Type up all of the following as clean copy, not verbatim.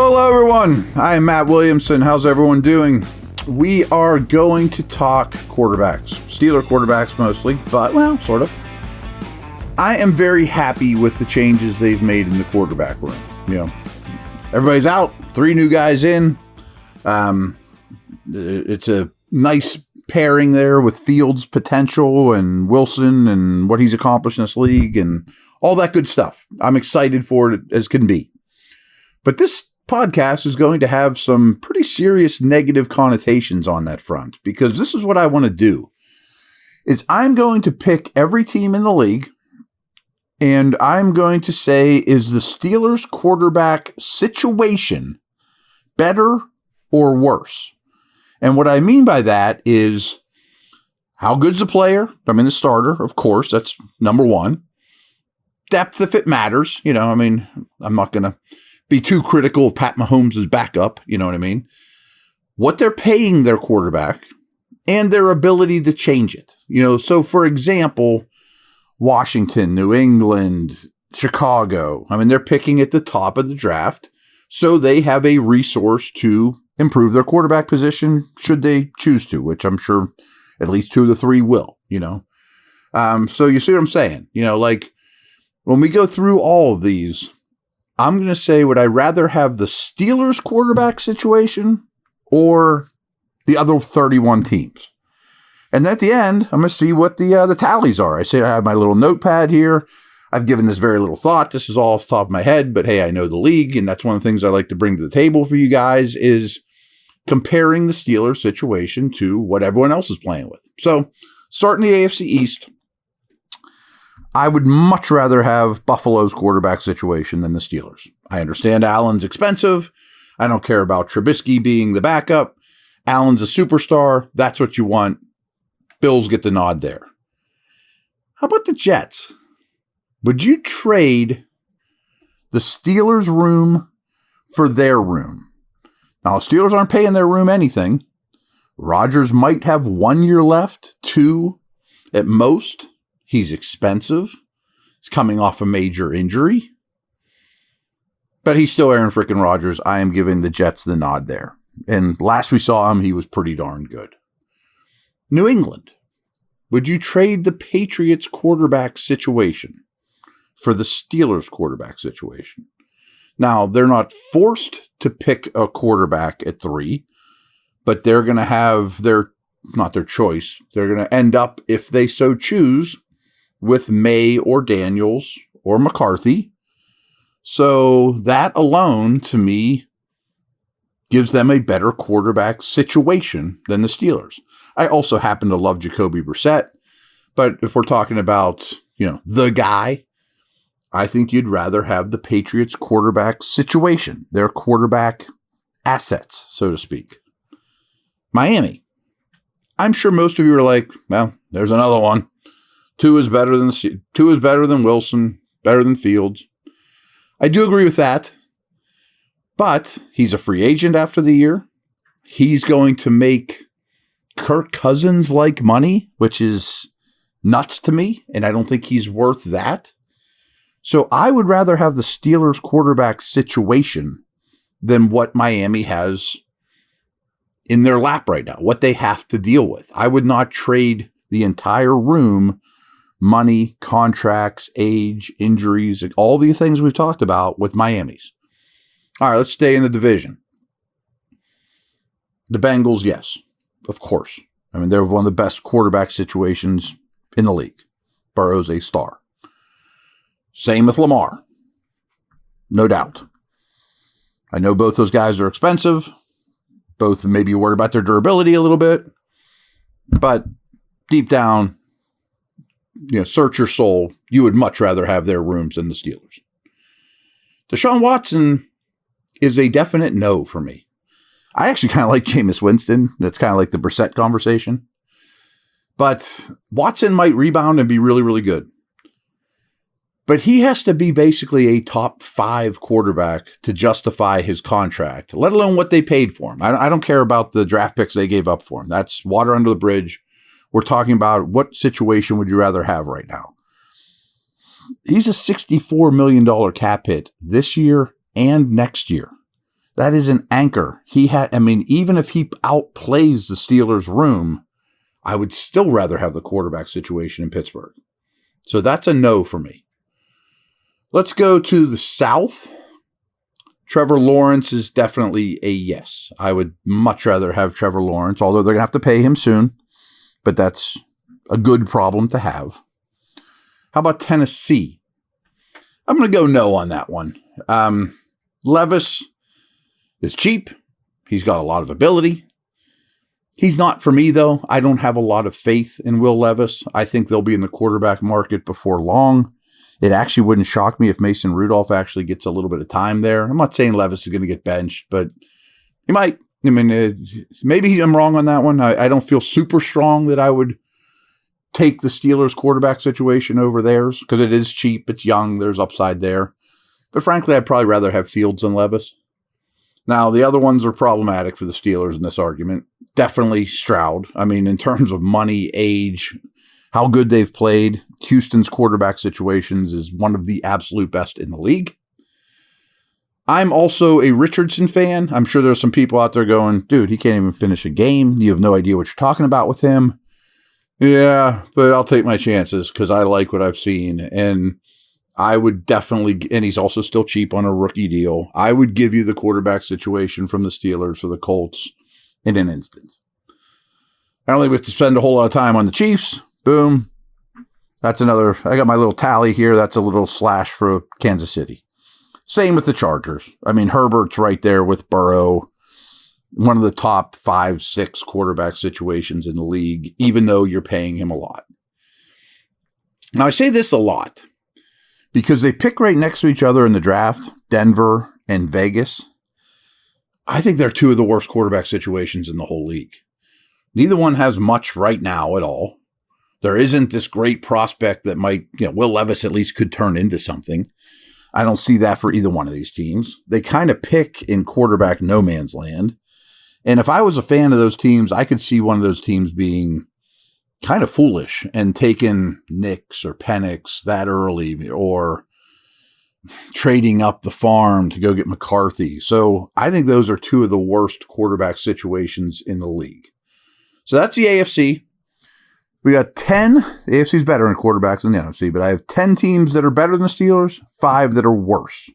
Well, hello everyone. I am Matt Williamson. How's everyone doing? We are going to talk quarterbacks. Steeler quarterbacks mostly, but, well, sort of. I am very happy with the changes they've made in the quarterback room. You know, everybody's out, 3 new guys in. It's a nice pairing there with Fields' potential and Wilson and what he's accomplished in this league and all that good stuff. I'm excited for it as can be. But this podcast is going to have some pretty serious negative connotations on that front, because this is what I want to do. Is I'm going to pick every team in the league, and I'm going to say, is the Steelers quarterback situation better or worse? And what I mean by that is, how good's the player? I mean, the starter, of course, that's number one. Depth, if it matters. You know, I mean, I'm not going to be too critical of Pat Mahomes' backup, you know what I mean? What they're paying their quarterback and their ability to change it. You know, so for example, Washington, New England, Chicago, I mean, they're picking at the top of the draft, so they have a resource to improve their quarterback position should they choose to, which I'm sure at least 2 of the 3 will, you know? So you see what I'm saying? You know, like when we go through all of these, I'm going to say, would I rather have the Steelers quarterback situation or the other 31 teams? And at the end, I'm going to see what the tallies are. I say I have my little notepad here. I've given this very little thought. This is all off the top of my head, but hey, I know the league, and that's one of the things I like to bring to the table for you guys is comparing the Steelers situation to what everyone else is playing with. So, starting the AFC East, I would much rather have Buffalo's quarterback situation than the Steelers. I understand Allen's expensive. I don't care about Trubisky being the backup. Allen's a superstar. That's what you want. Bills get the nod there. How about the Jets? Would you trade the Steelers' room for their room? Now, the Steelers aren't paying their room anything. Rodgers might have 1 year left, 2 at most. He's expensive. He's coming off a major injury. But he's still Aaron frickin' Rodgers. I am giving the Jets the nod there. And last we saw him, he was pretty darn good. New England. Would you trade the Patriots quarterback situation for the Steelers quarterback situation? Now, they're not forced to pick a quarterback at 3, but they're going to have not their choice. They're going to end up, if they so choose, with May or Daniels or McCarthy. So that alone, to me, gives them a better quarterback situation than the Steelers. I also happen to love Jacoby Brissett, but if we're talking about, you know, the guy, I think you'd rather have the Patriots quarterback situation, their quarterback assets, so to speak. Miami. I'm sure most of you are like, well, there's another one. 2 is better than Wilson, better than Fields. I do agree with that, but he's a free agent after the year. He's going to make Kirk Cousins-like money, which is nuts to me, and I don't think he's worth that. So I would rather have the Steelers quarterback situation than what Miami has in their lap right now, what they have to deal with. I would not trade the entire room, money, contracts, age, injuries, all the things we've talked about with Miami's. All right, let's stay in the division. The Bengals, yes, of course. I mean, they're one of the best quarterback situations in the league. Burrow's a star. Same with Lamar. No doubt. I know both those guys are expensive. Both maybe worried about their durability a little bit. But deep down, you know, search your soul, you would much rather have their rooms than the Steelers. Deshaun Watson is a definite no for me. I actually kind of like Jameis Winston. That's kind of like the Brissett conversation. But Watson might rebound and be really, really good. But he has to be basically a top 5 quarterback to justify his contract, let alone what they paid for him. I don't care about the draft picks they gave up for him. That's water under the bridge. We're talking about what situation would you rather have right now? He's a $64 million cap hit this year and next year. That is an anchor. Even if he outplays the Steelers' room, I would still rather have the quarterback situation in Pittsburgh. So that's a no for me. Let's go to the South. Trevor Lawrence is definitely a yes. I would much rather have Trevor Lawrence, although they're going to have to pay him soon. But that's a good problem to have. How about Tennessee? I'm going to go no on that one. Levis is cheap. He's got a lot of ability. He's not for me, though. I don't have a lot of faith in Will Levis. I think they'll be in the quarterback market before long. It actually wouldn't shock me if Mason Rudolph actually gets a little bit of time there. I'm not saying Levis is going to get benched, but he might. Maybe I'm wrong on that one. I don't feel super strong that I would take the Steelers quarterback situation over theirs because it is cheap. It's young. There's upside there. But frankly, I'd probably rather have Fields than Levis. Now, the other ones are problematic for the Steelers in this argument. Definitely Stroud. In terms of money, age, how good they've played, Houston's quarterback situations is one of the absolute best in the league. I'm also a Richardson fan. I'm sure there's some people out there going, dude, he can't even finish a game. You have no idea what you're talking about with him. Yeah, but I'll take my chances because I like what I've seen. And I would definitely, and he's also still cheap on a rookie deal. I would give you the quarterback situation from the Steelers for the Colts in an instant. I don't think we have to spend a whole lot of time on the Chiefs. Boom. That's another, I got my little tally here. That's a little slash for Kansas City. Same with the Chargers. Herbert's right there with Burrow. One of the top 5, 6 quarterback situations in the league, even though you're paying him a lot. Now, I say this a lot because they pick right next to each other in the draft, Denver and Vegas. I think they're two of the worst quarterback situations in the whole league. Neither one has much right now at all. There isn't this great prospect that might, Will Levis at least could turn into something. I don't see that for either one of these teams. They kind of pick in quarterback no man's land. And if I was a fan of those teams, I could see one of those teams being kind of foolish and taking Nix or Penix that early or trading up the farm to go get McCarthy. So I think those are two of the worst quarterback situations in the league. So that's the AFC. We got 10. The AFC is better in quarterbacks than the NFC, but I have 10 teams that are better than the Steelers, 5 that are worse.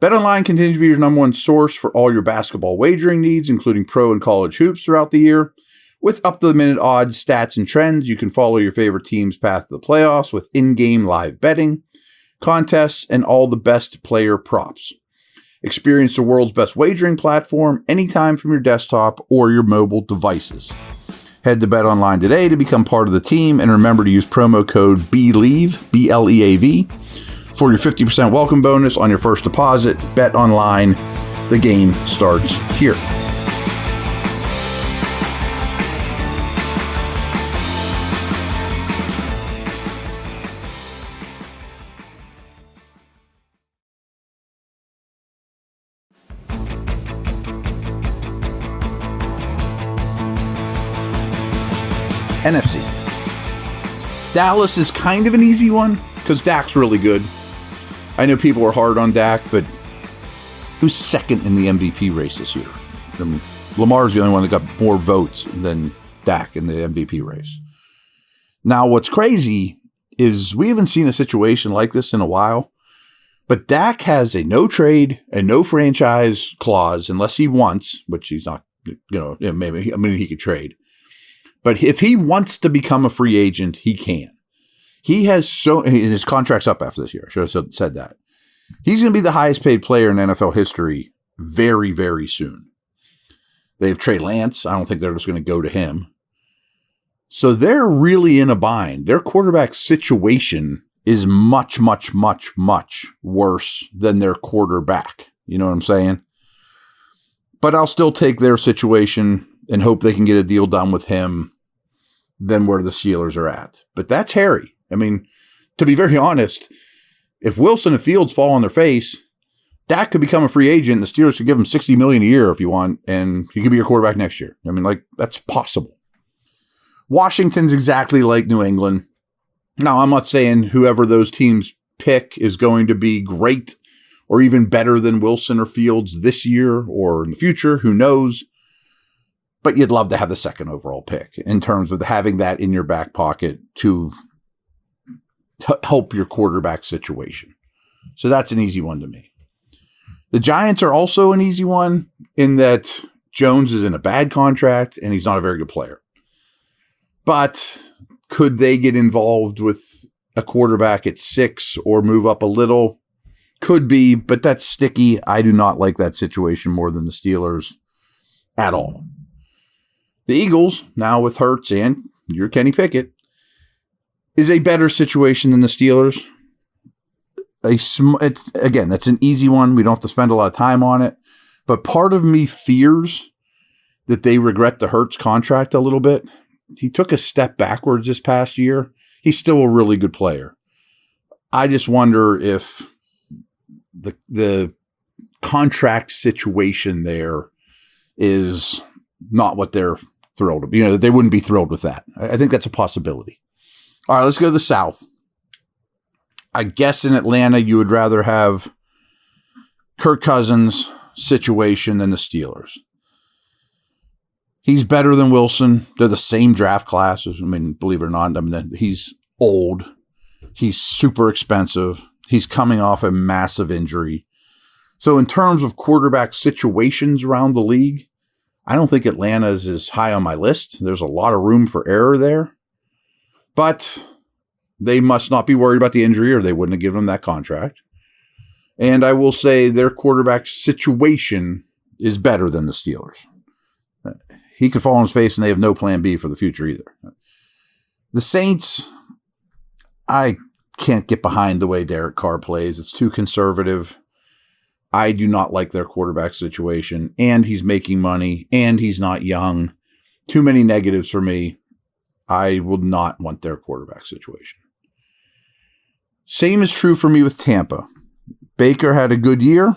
BetOnline continues to be your number one source for all your basketball wagering needs, including pro and college hoops throughout the year. With up-to-the-minute odds, stats, and trends, you can follow your favorite team's path to the playoffs with in-game live betting, contests, and all the best player props. Experience the world's best wagering platform anytime from your desktop or your mobile devices. Head to BetOnline today to become part of the team, and remember to use promo code BLEAV, B-L-E-A-V, for your 50% welcome bonus on your first deposit. BetOnline, the game starts here. NFC. Dallas is kind of an easy one because Dak's really good. I know people are hard on Dak, but who's second in the MVP race this year? Lamar's the only one that got more votes than Dak in the MVP race. Now, what's crazy is we haven't seen a situation like this in a while, but Dak has a no trade and no franchise clause unless he wants, which he's not, maybe he could trade. But if he wants to become a free agent, he can. He has his contract's up after this year. I should have said that. He's going to be the highest paid player in NFL history very, very soon. They have Trey Lance. I don't think they're just going to go to him. So they're really in a bind. Their quarterback situation is much, much, much, much worse than their quarterback. You know what I'm saying? But I'll still take their situation and hope they can get a deal done with him than where the Steelers are at. But that's hairy. To be very honest, if Wilson and Fields fall on their face, Dak could become a free agent and the Steelers could give him $60 million a year if you want, and he could be your quarterback next year. That's possible. Washington's exactly like New England. Now, I'm not saying whoever those teams pick is going to be great or even better than Wilson or Fields this year or in the future. Who knows? But you'd love to have the second overall pick in terms of having that in your back pocket to help your quarterback situation. So that's an easy one to me. The Giants are also an easy one in that Jones is in a bad contract and he's not a very good player. But could they get involved with a quarterback at 6 or move up a little? Could be, but that's sticky. I do not like that situation more than the Steelers at all. The Eagles, now with Hurts and your Kenny Pickett, is a better situation than the Steelers. Again, that's an easy one. We don't have to spend a lot of time on it. But part of me fears that they regret the Hurts contract a little bit. He took a step backwards this past year. He's still a really good player. I just wonder if the contract situation there is not what they're thrilled with. You know, they wouldn't be thrilled with that. I think that's a possibility. All right, let's go to the South. I guess in Atlanta, you would rather have Kirk Cousins' situation than the Steelers. He's better than Wilson. They're the same draft class. I mean, believe it or not, he's old. He's super expensive. He's coming off a massive injury. So in terms of quarterback situations around the league, I don't think Atlanta is as high on my list. There's a lot of room for error there. But they must not be worried about the injury or they wouldn't have given him that contract. And I will say their quarterback situation is better than the Steelers. He could fall on his face and they have no plan B for the future either. The Saints, I can't get behind the way Derek Carr plays. It's too conservative. I do not like their quarterback situation, and he's making money, and he's not young. Too many negatives for me. I would not want their quarterback situation. Same is true for me with Tampa. Baker had a good year,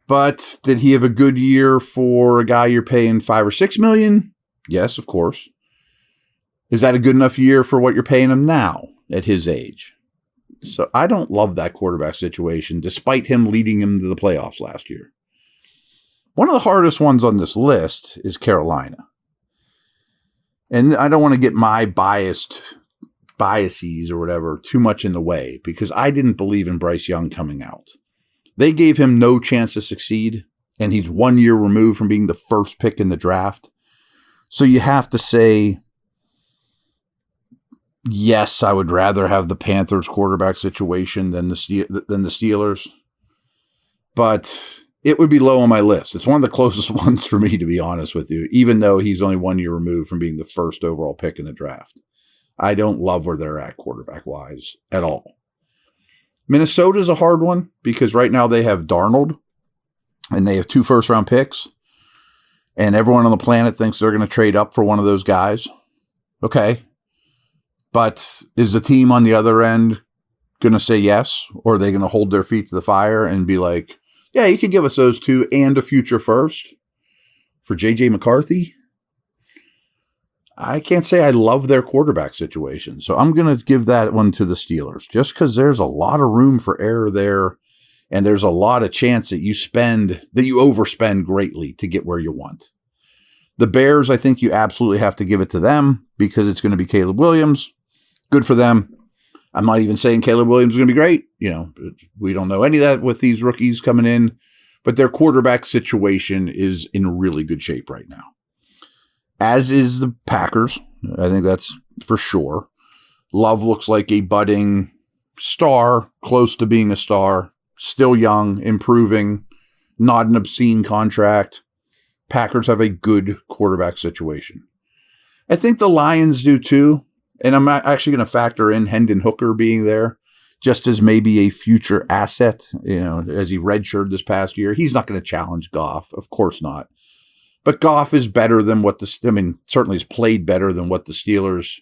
but did he have a good year for a guy you're paying $5 or $6 million? Yes, of course. Is that a good enough year for what you're paying him now at his age? So I don't love that quarterback situation, despite him leading him to the playoffs last year. One of the hardest ones on this list is Carolina. And I don't want to get my biases or whatever too much in the way, because I didn't believe in Bryce Young coming out. They gave him no chance to succeed, and he's 1 year removed from being the first pick in the draft. So you have to say, yes, I would rather have the Panthers quarterback situation than the Steelers, but it would be low on my list. It's one of the closest ones for me, to be honest with you, even though he's only 1 year removed from being the first overall pick in the draft. I don't love where they're at quarterback-wise at all. Minnesota's a hard one because right now they have Darnold and they have 2 first-round picks, and everyone on the planet thinks they're going to trade up for one of those guys. Okay. But is the team on the other end going to say yes? Or are they going to hold their feet to the fire and be like, yeah, you could give us those 2 and a future first for J.J. McCarthy? I can't say I love their quarterback situation. So I'm going to give that one to the Steelers just because there's a lot of room for error there. And there's a lot of chance that you overspend greatly to get where you want. The Bears, I think you absolutely have to give it to them because it's going to be Caleb Williams. Good for them. I'm not even saying Caleb Williams is going to be great. You know, we don't know any of that with these rookies coming in, but their quarterback situation is in really good shape right now. As is the Packers. I think that's for sure. Love looks like a budding star, close to being a star, still young, improving, not an obscene contract. Packers have a good quarterback situation. I think the Lions do too. And I'm actually going to factor in Hendon Hooker being there just as maybe a future asset, you know, as he redshirted this past year. He's not going to challenge Goff. Of course not. But Goff is better than certainly has played better than what the Steelers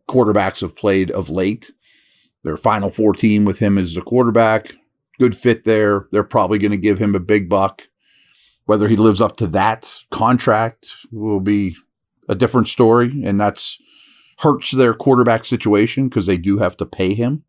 quarterbacks have played of late. Their Final Four team with him as the quarterback. Good fit there. They're probably going to give him a big buck. Whether he lives up to that contract will be a different story, and that's hurts their quarterback situation because they do have to pay him.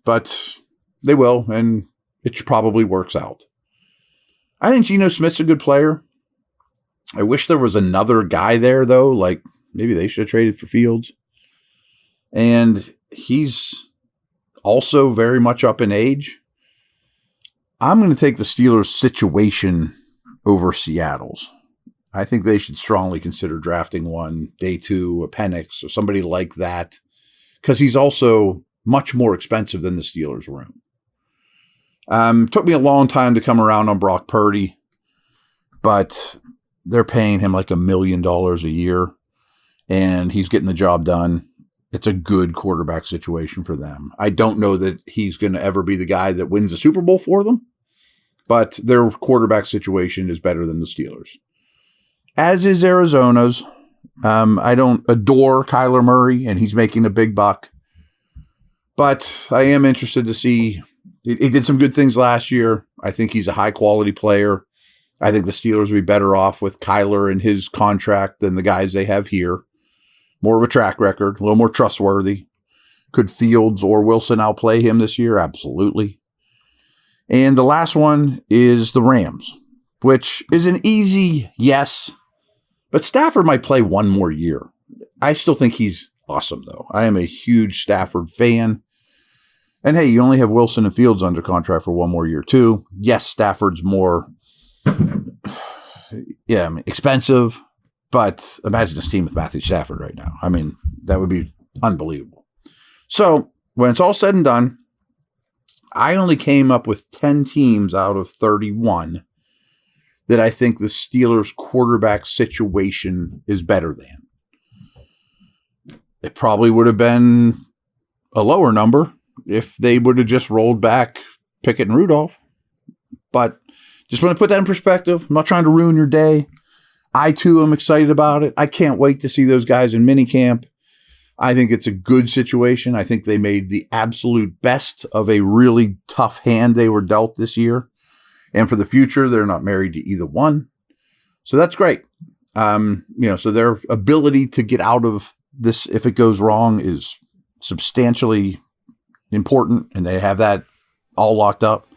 but they will, and it probably works out. I think Geno Smith's a good player. I wish there was another guy there, though. Like, maybe they should have traded for Fields. And he's also very much up in age. I'm going to take the Steelers' situation over Seattle's. I think they should strongly consider drafting one, day 2, a Penix, or somebody like that, because he's also much more expensive than the Steelers' room. Took me a long time to come around on Brock Purdy, but they're paying him like $1 million a year, and he's getting the job done. It's a good quarterback situation for them. I don't know that he's going to ever be the guy that wins a Super Bowl for them, but their quarterback situation is better than the Steelers. As is Arizona's. I don't adore Kyler Murray, and he's making a big buck, but I am interested to see. He did some good things last year. I think he's a high-quality player. I think the Steelers would be better off with Kyler and his contract than the guys they have here. More of a track record, a little more trustworthy. Could Fields or Wilson outplay him this year? Absolutely. And the last one is the Rams, which is an easy yes, but Stafford might play one more year. I still think he's awesome, though. I am a huge Stafford fan. And hey, you only have Wilson and Fields under contract for one more year, too. Yes, Stafford's more expensive, but imagine this team with Matthew Stafford right now. I mean, that would be unbelievable. So when it's all said and done, I only came up with 10 teams out of 31 that I think the Steelers' quarterback situation is better than. It probably would have been a lower number if they would have just rolled back Pickett and Rudolph. But just want to put that in perspective. I'm not trying to ruin your day. I, too, am excited about it. I can't wait to see those guys in minicamp. I think it's a good situation. I think they made the absolute best of a really tough hand they were dealt this year. And for the future, they're not married to either one. So that's great. So their ability to get out of this if it goes wrong is substantially important, and they have that all locked up.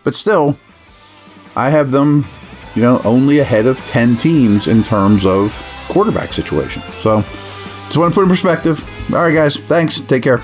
But still, I have them, only ahead of 10 teams in terms of quarterback situation. So just want to put in perspective. All right, guys. Thanks. Take care.